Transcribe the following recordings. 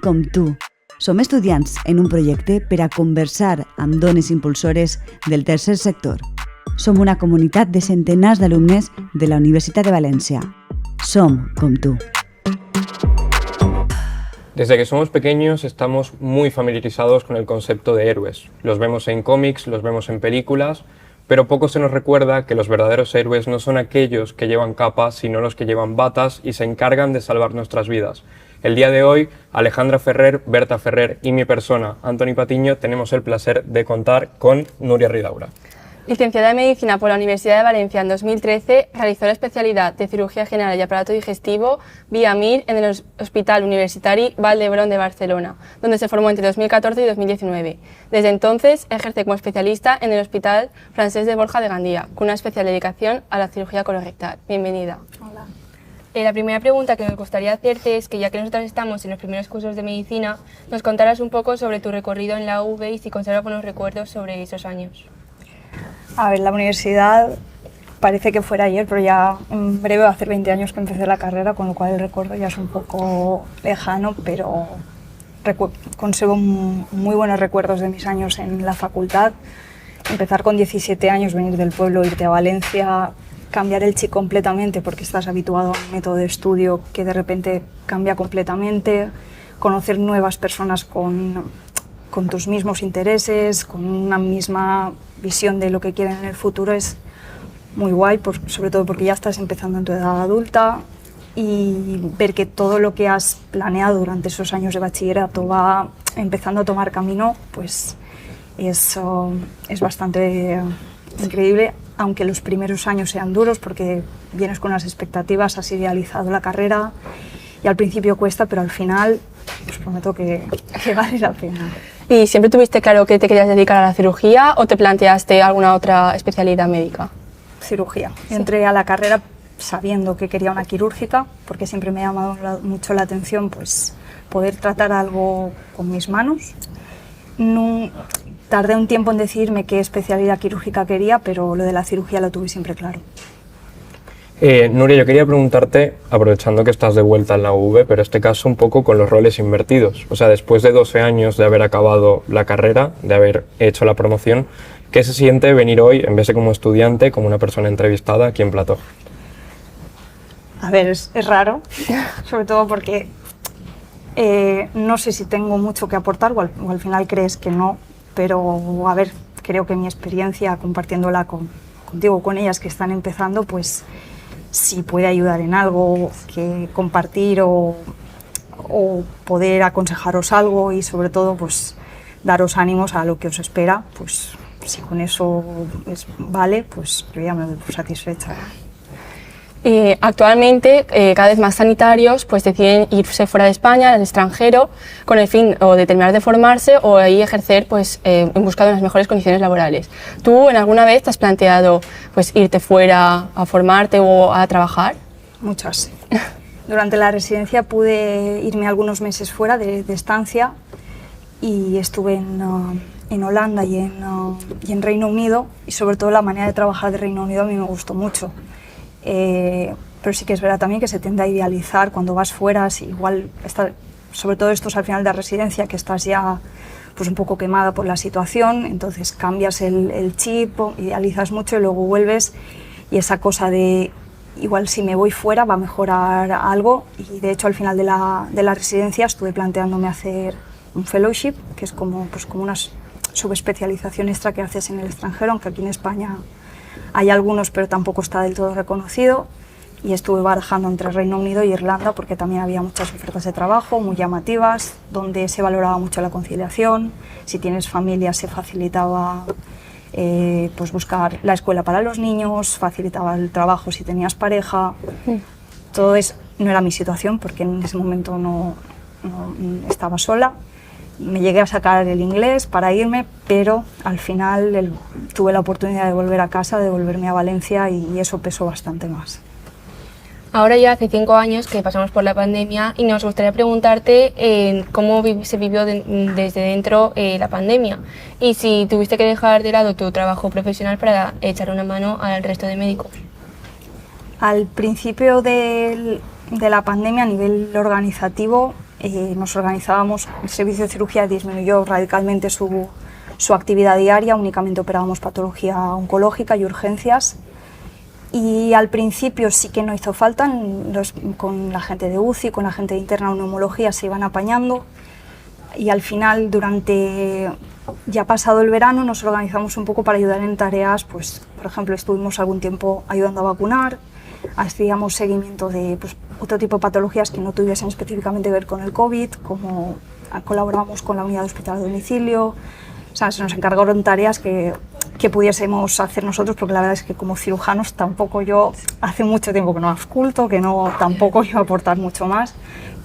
com tu. Som estudiants en un projecte per a conversar amb dones impulsores del tercer sector. Som una comunitat de centenars d'alumnes de la Universitat de València. Som com tu. Desde que somos pequeños estamos muy familiarizados con el concepto de héroes. Los vemos en cómics, los vemos en películas, pero poco se nos recuerda que los verdaderos héroes no son aquellos que llevan capas, sino los que llevan batas y se encargan de salvar nuestras vidas. El día de hoy, Alejandra Ferrer, Berta Ferrer y mi persona, Antoni Patiño, tenemos el placer de contar con Núria Ridaura. Licenciada en Medicina por la Universidad de Valencia en 2013, realizó la especialidad de Cirugía General y Aparato Digestivo vía MIR en el Hospital Universitari Vall d'Hebron de Barcelona, donde se formó entre 2014 y 2019. Desde entonces ejerce como especialista en el Hospital Francés de Borja de Gandía, con una especial dedicación a la cirugía colorectal. Bienvenida. Hola. La primera pregunta que nos gustaría hacerte es que, ya que nosotras estamos en los primeros cursos de medicina, nos contaras un poco sobre tu recorrido en la UV y si conservas buenos recuerdos sobre esos años. A ver, la universidad parece que fuera ayer, pero ya en breve va a hacer 20 años que empecé la carrera, con lo cual el recuerdo ya es un poco lejano, pero conservo muy buenos recuerdos de mis años en la facultad. Empezar con 17 años, venir del pueblo, irte a Valencia, cambiar el chip completamente porque estás habituado a un método de estudio que de repente cambia completamente, conocer nuevas personas con tus mismos intereses, con una misma visión de lo que quieren en el futuro, es muy guay, sobre todo porque ya estás empezando en tu edad adulta, y ver que todo lo que has planeado durante esos años de bachillerato va empezando a tomar camino, pues eso es bastante increíble, aunque los primeros años sean duros porque vienes con unas expectativas, has idealizado la carrera y al principio cuesta, pero al final os prometo que vale la pena. ¿Y siempre tuviste claro que te querías dedicar a la cirugía o te planteaste alguna otra especialidad médica? Cirugía. Sí. Entré a la carrera sabiendo que quería una quirúrgica, porque siempre me ha llamado mucho la atención pues, poder tratar algo con mis manos. No, tardé un tiempo en decidirme qué especialidad quirúrgica quería, pero lo de la cirugía lo tuve siempre claro. Núria, yo quería preguntarte, aprovechando que estás de vuelta en la UV, pero este caso un poco con los roles invertidos. O sea, después de 12 años de haber acabado la carrera, de haber hecho la promoción, ¿qué se siente venir hoy, en vez de como estudiante, como una persona entrevistada aquí en plató? A ver, es raro, sobre todo porque no sé si tengo mucho que aportar, o al final crees que no, pero a ver, creo que mi experiencia compartiéndola contigo, con ellas que están empezando, pues si puede ayudar en algo, que compartir o poder aconsejaros algo y sobre todo pues daros ánimos a lo que os espera, pues si con eso vale, pues yo ya me doy por satisfecha. Actualmente cada vez más sanitarios pues deciden irse fuera de España, al extranjero, con el fin o de terminar de formarse o ahí ejercer pues, en busca de unas mejores condiciones laborales. ¿Tú en alguna vez te has planteado pues, irte fuera a formarte o a trabajar? Muchas. Durante la residencia pude irme algunos meses fuera de estancia y estuve en Holanda y en Reino Unido, y sobre todo la manera de trabajar de Reino Unido a mí me gustó mucho. Pero sí que es verdad también que se tiende a idealizar cuando vas fuera, si igual sobre todo esto es al final de la residencia, que estás ya pues un poco quemada por la situación, entonces cambias el chip, idealizas mucho y luego vuelves, y esa cosa de igual si me voy fuera va a mejorar algo, y de hecho al final de la residencia estuve planteándome hacer un fellowship, que es como una subespecialización extra que haces en el extranjero, aunque aquí en España hay algunos, pero tampoco está del todo reconocido, y estuve barajando entre Reino Unido y Irlanda porque también había muchas ofertas de trabajo muy llamativas, donde se valoraba mucho la conciliación, si tienes familia se facilitaba pues buscar la escuela para los niños, facilitaba el trabajo si tenías pareja. Todo eso no era mi situación porque en ese momento no estaba sola. Me llegué a sacar el inglés para irme, pero al final tuve la oportunidad de volver a casa, de volverme a Valencia, y eso pesó bastante más. Ahora ya hace 5 años que pasamos por la pandemia y nos gustaría preguntarte cómo se vivió desde dentro la pandemia y si tuviste que dejar de lado tu trabajo profesional para echar una mano al resto de médicos. Al principio de la pandemia, a nivel organizativo, nos organizábamos, el servicio de cirugía disminuyó radicalmente su actividad diaria, únicamente operábamos patología oncológica y urgencias. Y al principio sí que no hizo falta, con la gente de UCI, con la gente de interna neumología se iban apañando, y al final, ya pasado el verano, nos organizamos un poco para ayudar en tareas, pues, por ejemplo, estuvimos algún tiempo ayudando a vacunar, hacíamos seguimiento de otro tipo de patologías que no tuviesen específicamente que ver con el COVID, como colaboramos con la unidad de hospital a domicilio. O sea, se nos encargaron tareas que pudiésemos hacer nosotros, porque la verdad es que como cirujanos tampoco, yo hace mucho tiempo que no ausculto, que tampoco iba a aportar mucho más,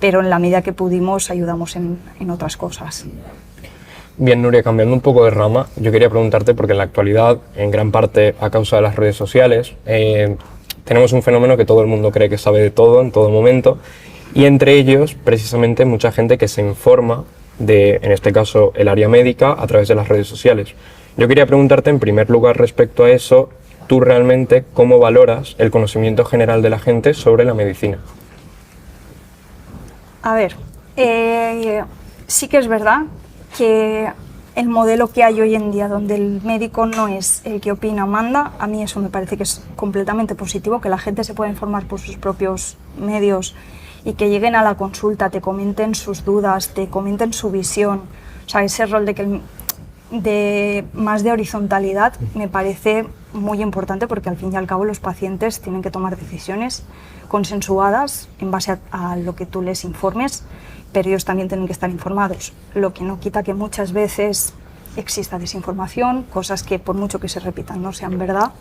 pero en la medida que pudimos ayudamos en otras cosas. Bien, Nuria, cambiando un poco de rama, yo quería preguntarte, porque en la actualidad, en gran parte a causa de las redes sociales, tenemos un fenómeno que todo el mundo cree que sabe de todo en todo momento, y entre ellos precisamente mucha gente que se informa de, en este caso, el área médica a través de las redes sociales. Yo quería preguntarte en primer lugar respecto a eso, tú realmente cómo valoras el conocimiento general de la gente sobre la medicina. A ver, sí que es verdad que el modelo que hay hoy en día, donde el médico no es el que opina o manda, a mí eso me parece que es completamente positivo, que la gente se pueda informar por sus propios medios y que lleguen a la consulta, te comenten sus dudas, te comenten su visión. O sea, ese rol más de horizontalidad me parece muy importante, porque al fin y al cabo los pacientes tienen que tomar decisiones consensuadas en base a lo que tú les informes, pero ellos también tienen que estar informados, lo que no quita que muchas veces exista desinformación, cosas que por mucho que se repitan no sean verdad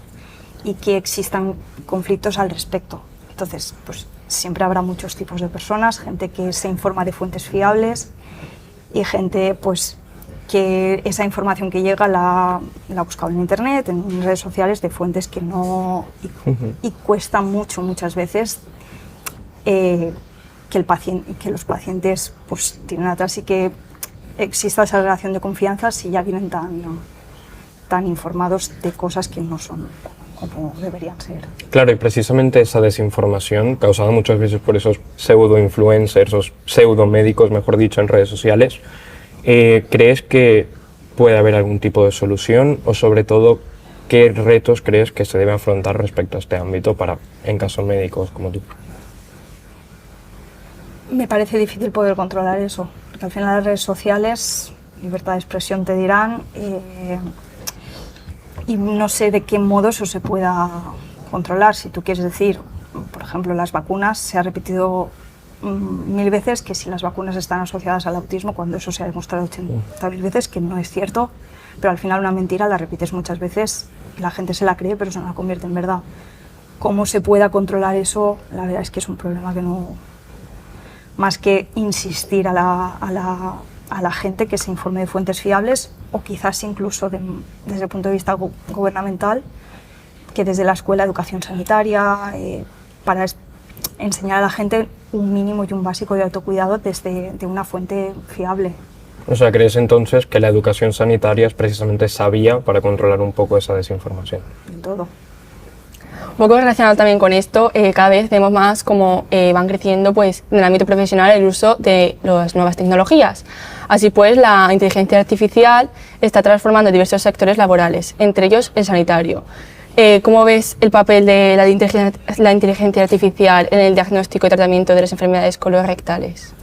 y que existan conflictos al respecto. Entonces, pues siempre habrá muchos tipos de personas, gente que se informa de fuentes fiables y gente pues que esa información que llega la ha buscado en internet, en redes sociales, de fuentes que no... y cuesta mucho, muchas veces, que los pacientes pues tienen atrás, y que exista esa relación de confianza si ya vienen tan informados de cosas que no son como deberían ser. Claro, y precisamente esa desinformación, causada muchas veces por esos pseudo-influencers, o pseudo-médicos, mejor dicho, en redes sociales, ¿crees que puede haber algún tipo de solución, o sobre todo, qué retos crees que se deben afrontar respecto a este ámbito en casos médicos como tú? Me parece difícil poder controlar eso, porque al final las redes sociales, libertad de expresión te dirán, y no sé de qué modo eso se pueda controlar. Si tú quieres decir, por ejemplo, las vacunas, se ha repetido 1000 veces que si las vacunas están asociadas al autismo, cuando eso se ha demostrado 80.000 veces que no es cierto, pero al final una mentira la repites muchas veces y la gente se la cree, pero se la convierte en verdad. ¿Cómo se pueda controlar eso? La verdad es que es un problema que no... Más que insistir a la gente que se informe de fuentes fiables, o quizás incluso desde el punto de vista gubernamental, que desde la escuela de educación sanitaria, para enseñar a la gente un mínimo y un básico de autocuidado desde una fuente fiable. O sea, ¿crees entonces que la educación sanitaria es precisamente esa vía para controlar un poco esa desinformación? En todo. Un poco relacionado también con esto, cada vez vemos más cómo van creciendo pues, en el ámbito profesional el uso de las nuevas tecnologías. Así pues, la inteligencia artificial está transformando diversos sectores laborales, entre ellos el sanitario. ¿Cómo ves el papel de la inteligencia artificial en el diagnóstico y tratamiento de las enfermedades colorectales?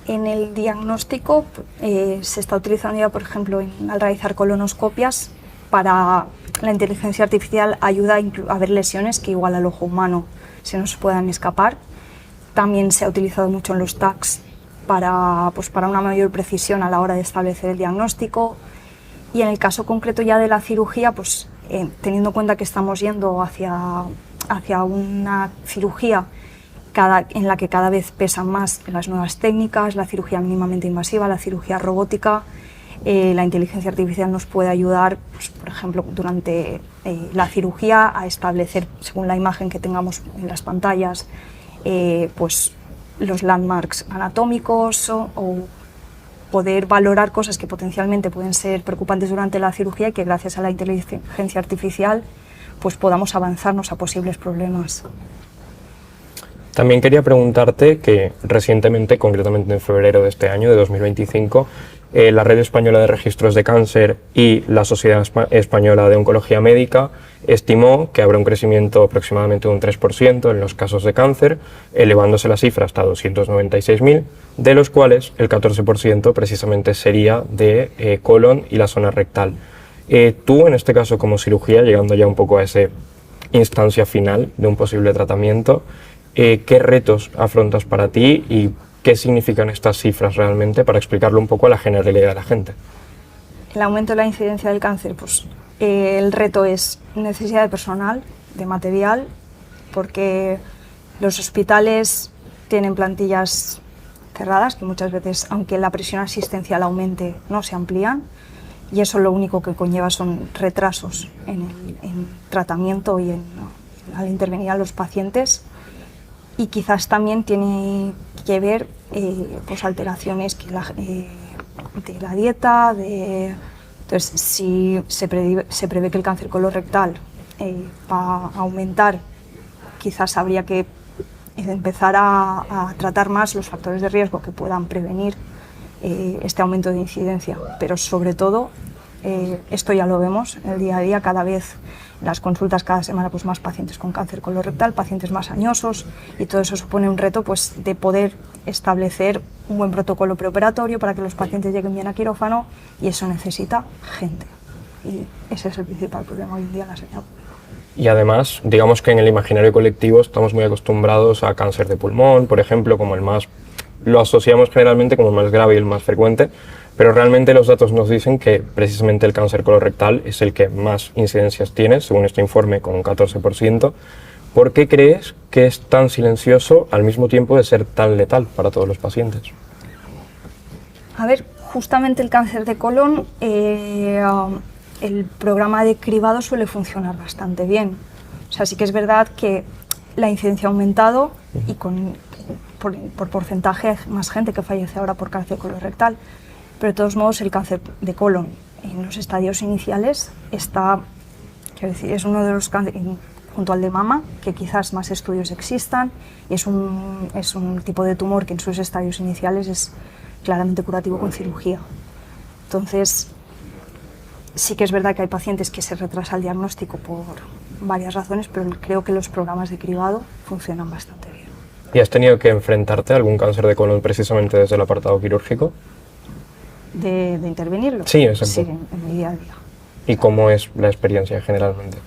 En el diagnóstico se está utilizando ya, por ejemplo, al realizar colonoscopias, para la inteligencia artificial ayuda a ver lesiones que igual al ojo humano se nos puedan escapar. También se ha utilizado mucho en los TACs para una mayor precisión a la hora de establecer el diagnóstico. Y en el caso concreto ya de la cirugía, pues teniendo en cuenta que estamos yendo hacia una cirugía en la que cada vez pesan más las nuevas técnicas, la cirugía mínimamente invasiva, la cirugía robótica, la inteligencia artificial nos puede ayudar, pues, por ejemplo, durante la cirugía a establecer, según la imagen que tengamos en las pantallas, pues los landmarks anatómicos o poder valorar cosas que potencialmente pueden ser preocupantes durante la cirugía y que gracias a la inteligencia artificial pues podamos avanzarnos a posibles problemas. También quería preguntarte que recientemente, concretamente en febrero de este año, de 2025, la Red Española de Registros de Cáncer y la Sociedad Española de Oncología Médica estimó que habrá un crecimiento aproximadamente de un 3% en los casos de cáncer, elevándose la cifra hasta 296.000, de los cuales el 14% precisamente sería de colon y la zona rectal. Tú, en este caso como cirugía, llegando ya un poco a esa instancia final de un posible tratamiento, ¿qué retos afrontas para ti y qué significan estas cifras realmente para explicarlo un poco a la generalidad de la gente? El aumento de la incidencia del cáncer, pues el reto es necesidad de personal, de material, porque los hospitales tienen plantillas cerradas que muchas veces, aunque la presión asistencial aumente, no se amplían, y eso lo único que conlleva son retrasos en tratamiento y al intervenir a los pacientes. Y quizás también tiene que ver pues alteraciones de la dieta. Entonces, si se prevé que el cáncer colorectal va a aumentar, quizás habría que empezar a tratar más los factores de riesgo que puedan prevenir este aumento de incidencia. Pero sobre todo, esto ya lo vemos en el día a día, cada vez en las consultas cada semana pues más pacientes con cáncer colorectal, pacientes más añosos, y todo eso supone un reto pues de poder establecer un buen protocolo preoperatorio para que los pacientes lleguen bien a quirófano, y eso necesita gente, y ese es el principal problema hoy en día en la sanidad. Y además, digamos que en el imaginario colectivo estamos muy acostumbrados a cáncer de pulmón, por ejemplo, como el más, lo asociamos generalmente como el más grave y el más frecuente, pero realmente los datos nos dicen que precisamente el cáncer colorectal es el que más incidencias tiene, según este informe, con un 14%. ¿Por qué crees que es tan silencioso al mismo tiempo de ser tan letal para todos los pacientes? A ver, justamente el cáncer de colon, el programa de cribado suele funcionar bastante bien. O sea, sí que es verdad que la incidencia ha aumentado y por porcentaje hay más gente que fallece ahora por cáncer colorectal, pero de todos modos el cáncer de colon en los estadios iniciales está, quiero decir, es uno de los cánceres, junto al de mama, que quizás más estudios existan, y es un tipo de tumor que en sus estadios iniciales es claramente curativo con cirugía. Entonces, sí que es verdad que hay pacientes que se retrasa el diagnóstico por varias razones, pero creo que los programas de cribado funcionan bastante bien. ¿Y has tenido que enfrentarte a algún cáncer de colon precisamente desde el apartado quirúrgico? ¿De intervenirlo? Sí, exacto. Sí, en mi día a día. ¿Y cómo es la experiencia generalmente?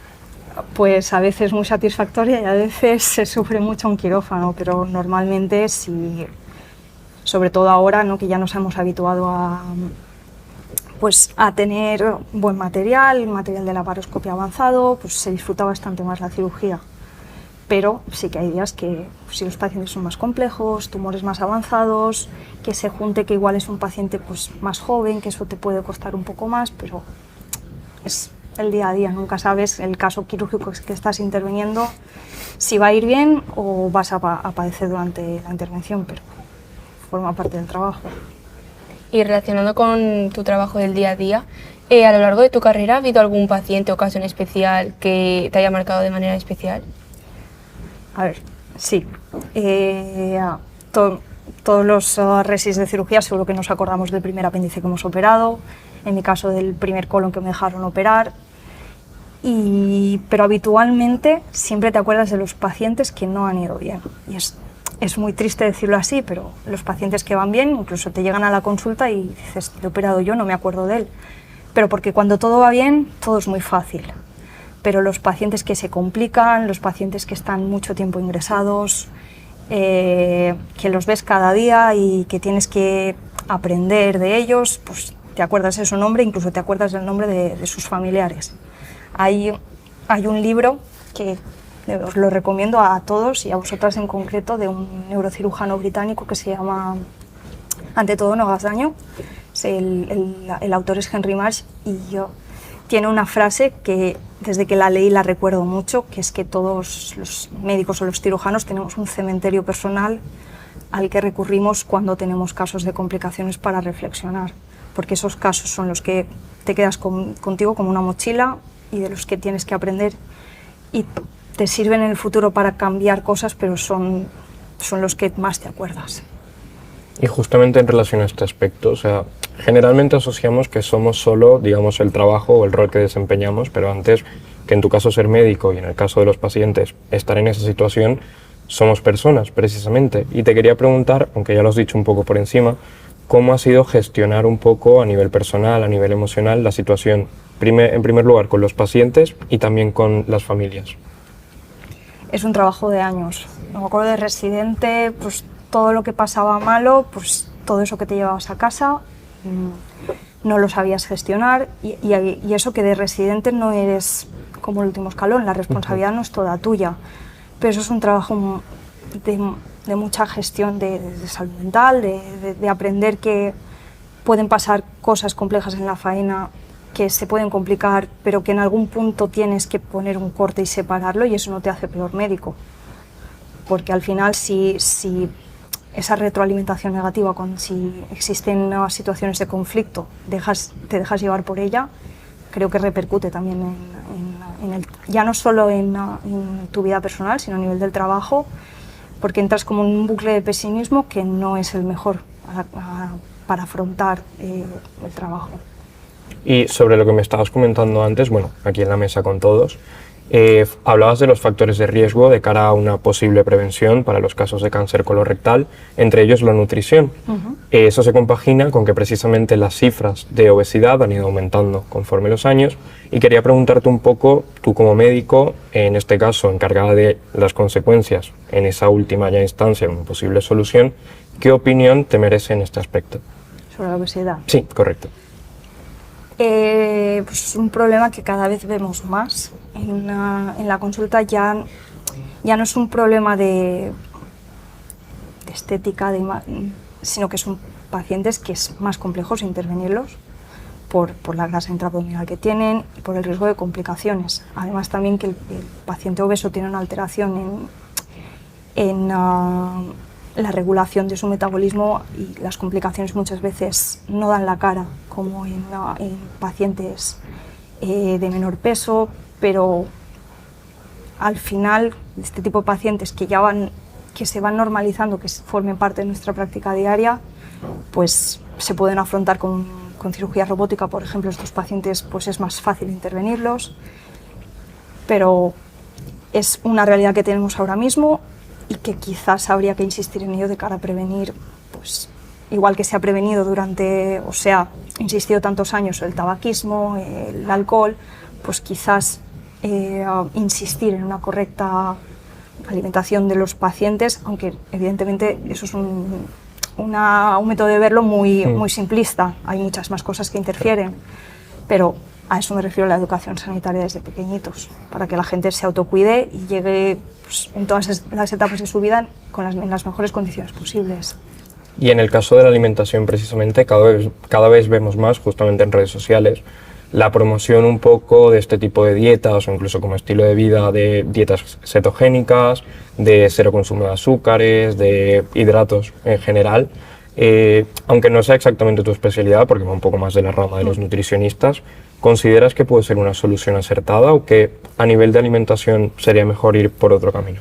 Pues a veces muy satisfactoria y a veces se sufre mucho un quirófano, pero normalmente, sí, sobre todo ahora, ¿no?, que ya nos hemos habituado a tener buen material de laparoscopia avanzado, pues se disfruta bastante más la cirugía. Pero sí que hay días que si los pacientes son más complejos, tumores más avanzados, que se junte que igual es un paciente pues más joven, que eso te puede costar un poco más, pero es el día a día, nunca sabes el caso quirúrgico que estás interviniendo si va a ir bien o vas a padecer durante la intervención, pero forma parte del trabajo. Y relacionado con tu trabajo del día a día, a lo largo de tu carrera, ¿ha habido algún paciente o caso en especial que te haya marcado de manera especial? A ver, sí. Todos los resis de cirugía seguro que nos acordamos del primer apéndice que hemos operado, en mi caso del primer colon que me dejaron operar, pero habitualmente siempre te acuerdas de los pacientes que no han ido bien. Y es muy triste decirlo así, pero los pacientes que van bien incluso te llegan a la consulta y dices, lo he operado yo, no me acuerdo de él. Pero porque cuando todo va bien, todo es muy fácil. Pero los pacientes que se complican, los pacientes que están mucho tiempo ingresados, que los ves cada día y que tienes que aprender de ellos, pues te acuerdas de su nombre, incluso te acuerdas del nombre de sus familiares. Hay un libro que os lo recomiendo a todos y a vosotras en concreto, de un neurocirujano británico que se llama Ante todo no hagas daño. El autor es Henry Marsh y tiene una frase que desde que la leí la recuerdo mucho, que es que todos los médicos o los cirujanos tenemos un cementerio personal al que recurrimos cuando tenemos casos de complicaciones para reflexionar, porque esos casos son los que te quedas contigo como una mochila y de los que tienes que aprender y te sirven en el futuro para cambiar cosas, pero son son los que más te acuerdas. Y justamente en relación a este aspecto, o sea, generalmente asociamos que somos solo, digamos, el trabajo o el rol que desempeñamos, pero antes que en tu caso ser médico y en el caso de los pacientes estar en esa situación, somos personas precisamente. Y te quería preguntar, aunque ya lo has dicho un poco por encima, ¿cómo ha sido gestionar un poco a nivel personal, a nivel emocional, la situación, en primer lugar con los pacientes y también con las familias? Es un trabajo de años. Me acuerdo de residente, pues todo lo que pasaba malo, pues todo eso que te llevabas a casa, no lo sabías gestionar y eso que de residente no eres como el último escalón, la responsabilidad no es toda tuya, pero eso es un trabajo de mucha gestión de salud mental, de aprender que pueden pasar cosas complejas en la faena, que se pueden complicar, pero que en algún punto tienes que poner un corte y separarlo, y eso no te hace peor médico, porque al final si esa retroalimentación negativa, si existen situaciones de conflicto, te dejas llevar por ella, creo que repercute también ya no solo en tu vida personal, sino a nivel del trabajo, porque entras como en un bucle de pesimismo que no es el mejor para afrontar el trabajo. Y sobre lo que me estabas comentando antes, bueno, aquí en la mesa con todos, hablabas de los factores de riesgo de cara a una posible prevención para los casos de cáncer colorectal, entre ellos la nutrición. Eso se compagina con que precisamente las cifras de obesidad han ido aumentando conforme los años, y quería preguntarte un poco, tú como médico, en este caso encargada de las consecuencias en esa última ya instancia, una posible solución, ¿qué opinión te merece en este aspecto? ¿Sobre la obesidad? Sí, correcto. Pues es un problema que cada vez vemos más. En la consulta ya no es un problema de estética, sino que son pacientes que es más complejos intervenirlos por la grasa intraabdominal que tienen y por el riesgo de complicaciones. Además también que el paciente obeso tiene una alteración en la regulación de su metabolismo, y las complicaciones muchas veces no dan la cara, como en pacientes de menor peso, pero al final este tipo de pacientes que se van normalizando, que formen parte de nuestra práctica diaria, pues se pueden afrontar con cirugía robótica, por ejemplo. Estos pacientes pues es más fácil intervenirlos, pero es una realidad que tenemos ahora mismo y que quizás habría que insistir en ello de cara a prevenir, pues igual que se ha prevenido insistido tantos años el tabaquismo, el alcohol, pues quizás insistir en una correcta alimentación de los pacientes, aunque evidentemente eso es un método de verlo muy simplista. Hay muchas más cosas que interfieren, pero a eso me refiero a la educación sanitaria desde pequeñitos, para que la gente se autocuide y llegue pues, en todas las etapas de su vida en las mejores condiciones posibles. Y en el caso de la alimentación, precisamente, cada vez vemos más, justamente en redes sociales, la promoción un poco de este tipo de dietas, o incluso como estilo de vida, de dietas cetogénicas, de cero consumo de azúcares, de hidratos en general. Aunque no sea exactamente tu especialidad, porque va un poco más de la rama de los nutricionistas, ¿consideras que puede ser una solución acertada o que a nivel de alimentación sería mejor ir por otro camino?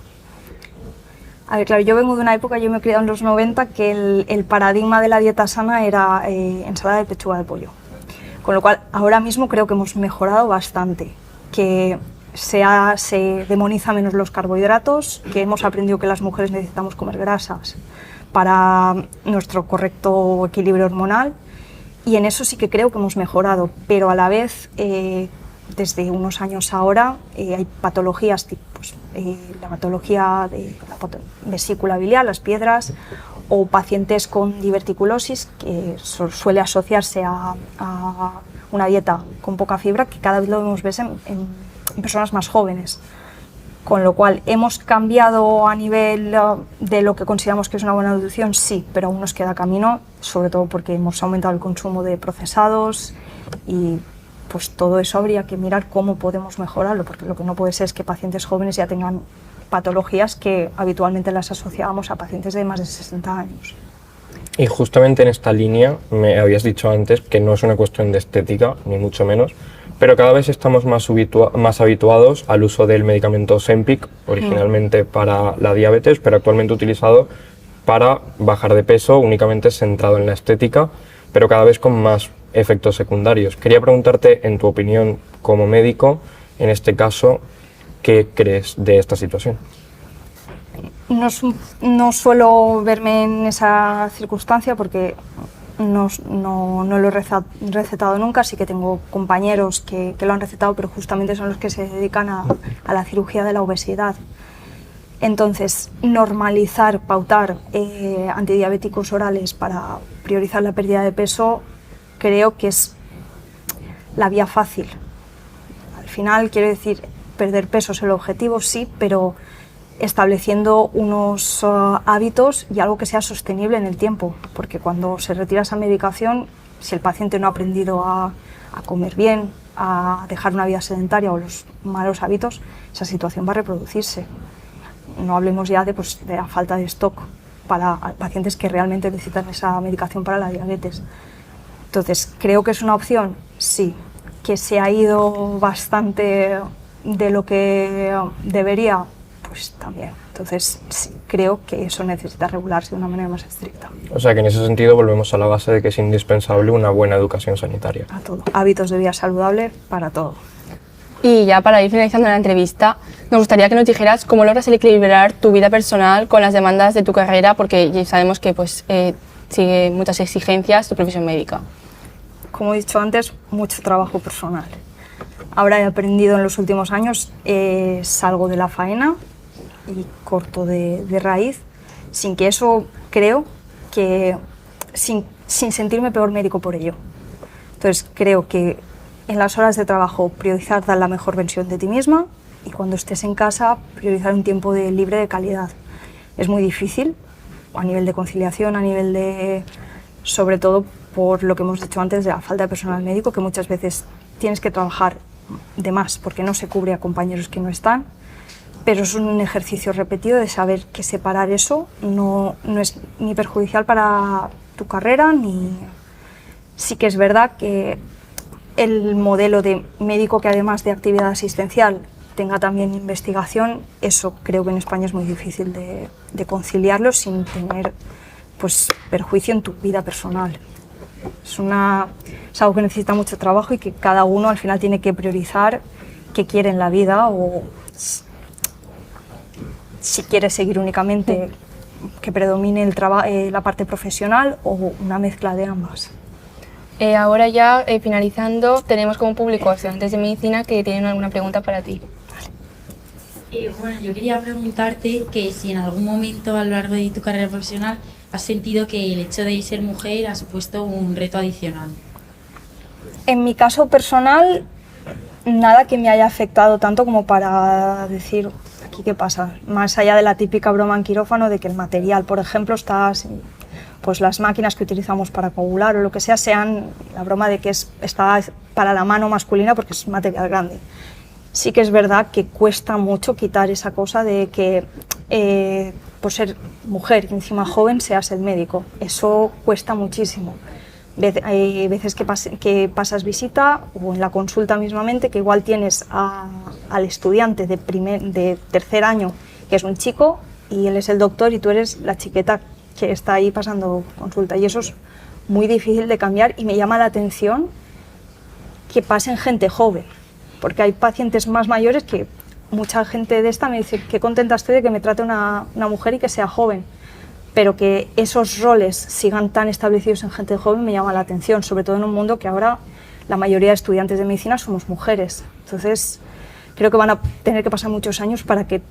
A ver, claro, yo vengo de una época, yo me he criado en los 90, que el paradigma de la dieta sana era ensalada de pechuga de pollo. Con lo cual, ahora mismo creo que hemos mejorado bastante, que se demoniza menos los carbohidratos, que hemos aprendido que las mujeres necesitamos comer grasas para nuestro correcto equilibrio hormonal, y en eso sí que creo que hemos mejorado, pero a la vez, desde unos años ahora, hay patologías tipo la patología de la vesícula biliar, las piedras, o pacientes con diverticulosis, que suele asociarse a una dieta con poca fibra, que cada vez lo vemos en personas más jóvenes. Con lo cual, ¿hemos cambiado a nivel de lo que consideramos que es una buena nutrición? Sí, pero aún nos queda camino, sobre todo porque hemos aumentado el consumo de procesados, y pues todo eso habría que mirar cómo podemos mejorarlo, porque lo que no puede ser es que pacientes jóvenes ya tengan patologías que habitualmente las asociábamos a pacientes de más de 60 años. Y justamente en esta línea me habías dicho antes que no es una cuestión de estética, ni mucho menos, pero cada vez estamos más habituados al uso del medicamento Ozempic, originalmente para la diabetes, pero actualmente utilizado para bajar de peso, únicamente centrado en la estética, pero cada vez con más efectos secundarios. Quería preguntarte, en tu opinión como médico, en este caso, ¿qué crees de esta situación? No suelo verme en esa circunstancia porque no lo he recetado nunca. Sí que tengo compañeros que lo han recetado, pero justamente son los que se dedican a la cirugía de la obesidad. Entonces, normalizar, pautar antidiabéticos orales para priorizar la pérdida de peso, creo que es la vía fácil. Al final, quiero decir, perder peso es el objetivo, sí, pero estableciendo unos hábitos y algo que sea sostenible en el tiempo, porque cuando se retira esa medicación, si el paciente no ha aprendido a comer bien, a dejar una vida sedentaria o los malos hábitos, esa situación va a reproducirse. No hablemos ya de la falta de stock para pacientes que realmente necesitan esa medicación para la diabetes. Entonces, ¿creo que es una opción? Sí. ¿Que se ha ido bastante de lo que debería? Pues también. Entonces, sí, creo que eso necesita regularse de una manera más estricta. O sea que en ese sentido volvemos a la base de que es indispensable una buena educación sanitaria. A todo. Hábitos de vida saludable para todo. Y ya para ir finalizando la entrevista, nos gustaría que nos dijeras cómo logras equilibrar tu vida personal con las demandas de tu carrera, porque ya sabemos que sigue muchas exigencias tu profesión médica. Como he dicho antes, mucho trabajo personal. Ahora he aprendido en los últimos años, salgo de la faena y corto de raíz, sin que eso, creo que, sin sentirme peor médico por ello. Entonces creo que en las horas de trabajo priorizar dar la mejor versión de ti misma y cuando estés en casa priorizar un tiempo libre de calidad. Es muy difícil a nivel de conciliación, a nivel de, sobre todo por lo que hemos dicho antes de la falta de personal médico, que muchas veces tienes que trabajar de más porque no se cubre a compañeros que no están, pero es un ejercicio repetido de saber que separar eso no es ni perjudicial para tu carrera, ni... Sí que es verdad que el modelo de médico que además de actividad asistencial tenga también investigación, eso creo que en España es muy difícil de conciliarlo sin tener perjuicio en tu vida personal. Es algo que necesita mucho trabajo y que cada uno al final tiene que priorizar qué quiere en la vida o si quiere seguir únicamente que predomine la parte profesional o una mezcla de ambas. Ahora ya, finalizando, tenemos como público estudiantes de medicina que tienen alguna pregunta para ti. Bueno, yo quería preguntarte que si en algún momento a lo largo de tu carrera profesional has sentido que el hecho de ser mujer ha supuesto un reto adicional. En mi caso personal, nada que me haya afectado tanto como para decir, ¿aquí qué pasa? Más allá de la típica broma en quirófano de que el material, por ejemplo, pues las máquinas que utilizamos para coagular o lo que sea, sean la broma de que está para la mano masculina porque es material grande. Sí que es verdad que cuesta mucho quitar esa cosa de que por ser mujer y encima joven seas el médico. Eso cuesta muchísimo. Hay veces que pasas visita o en la consulta mismamente que igual tienes al estudiante de tercer año que es un chico y él es el doctor y tú eres la chiqueta que está ahí pasando consulta, y eso es muy difícil de cambiar y me llama la atención que pasen gente joven, porque hay pacientes más mayores que mucha gente de esta me dice qué contenta estoy de que me trate una mujer y que sea joven, pero que esos roles sigan tan establecidos en gente joven me llama la atención, sobre todo en un mundo que ahora la mayoría de estudiantes de medicina somos mujeres. Entonces creo que van a tener que pasar muchos años para que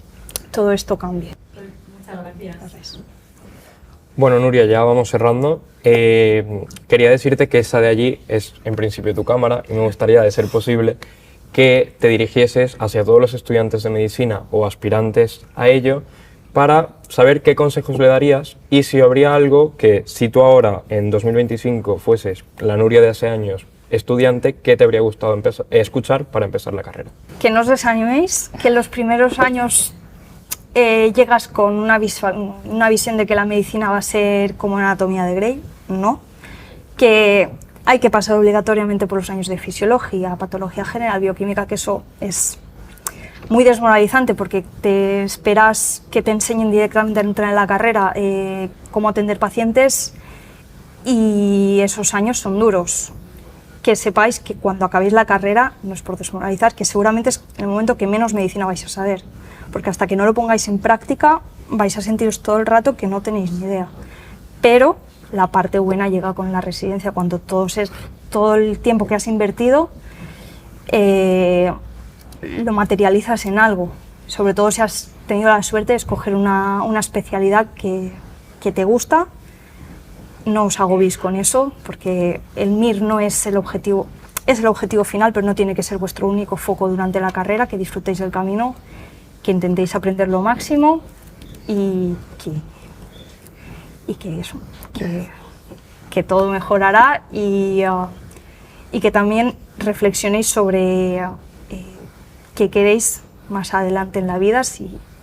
todo esto cambie. Muchas gracias. Gracias. Bueno, Nuria, ya vamos cerrando. Quería decirte que esa de allí es en principio tu cámara y me gustaría, de ser posible, que te dirigieses hacia todos los estudiantes de medicina o aspirantes a ello para saber qué consejos le darías y si habría algo que, si tú ahora en 2025 fueses la Nuria de hace años estudiante, ¿qué te habría gustado escuchar para empezar la carrera? Que no os desaniméis, que en los primeros años llegas con una visión de que la medicina va a ser como Anatomía de Grey, no, que hay que pasar obligatoriamente por los años de fisiología, patología general, bioquímica, que eso es muy desmoralizante porque te esperas que te enseñen directamente a entrar en la carrera cómo atender pacientes y esos años son duros. Que sepáis que cuando acabéis la carrera, no es por desmoralizar, que seguramente es el momento que menos medicina vais a saber, porque hasta que no lo pongáis en práctica vais a sentiros todo el rato que no tenéis ni idea. Pero la parte buena llega con la residencia, cuando todo el tiempo que has invertido lo materializas en algo, sobre todo si has tenido la suerte de escoger una especialidad que te gusta. No os agobiéis con eso, porque el MIR no es el objetivo, es el objetivo final, pero no tiene que ser vuestro único foco durante la carrera, que disfrutéis del camino, que intentéis aprender lo máximo y que todo mejorará y que también reflexionéis sobre qué queréis más adelante en la vida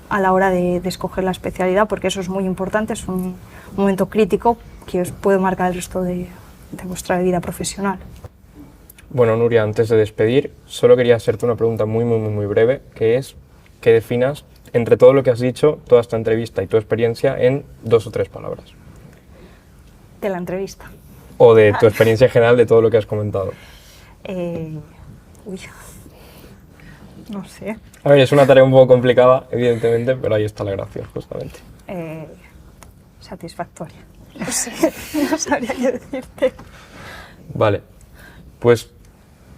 a la hora de escoger la especialidad, porque eso es muy importante, es un momento crítico que os puede marcar el resto de vuestra vida profesional. Bueno, Nuria, antes de despedir, solo quería hacerte una pregunta muy breve, que es que definas, entre todo lo que has dicho, toda esta entrevista y tu experiencia, en 2 o 3 palabras. De la entrevista. O de tu experiencia general de todo lo que has comentado. No sé. A ver, es una tarea un poco complicada, evidentemente, pero ahí está la gracia, justamente. Satisfactoria. No sé, no sabría qué decirte. Vale, pues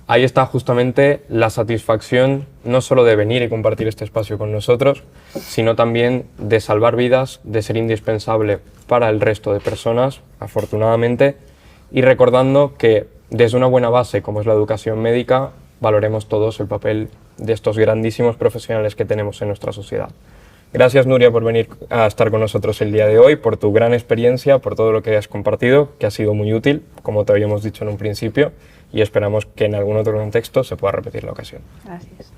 ahí está justamente la satisfacción no solo de venir y compartir este espacio con nosotros, sino también de salvar vidas, de ser indispensable para el resto de personas, afortunadamente, y recordando que desde una buena base como es la educación médica, valoremos todos el papel de estos grandísimos profesionales que tenemos en nuestra sociedad. Gracias, Nuria, por venir a estar con nosotros el día de hoy, por tu gran experiencia, por todo lo que has compartido, que ha sido muy útil, como te habíamos dicho en un principio, y esperamos que en algún otro contexto se pueda repetir la ocasión. Gracias.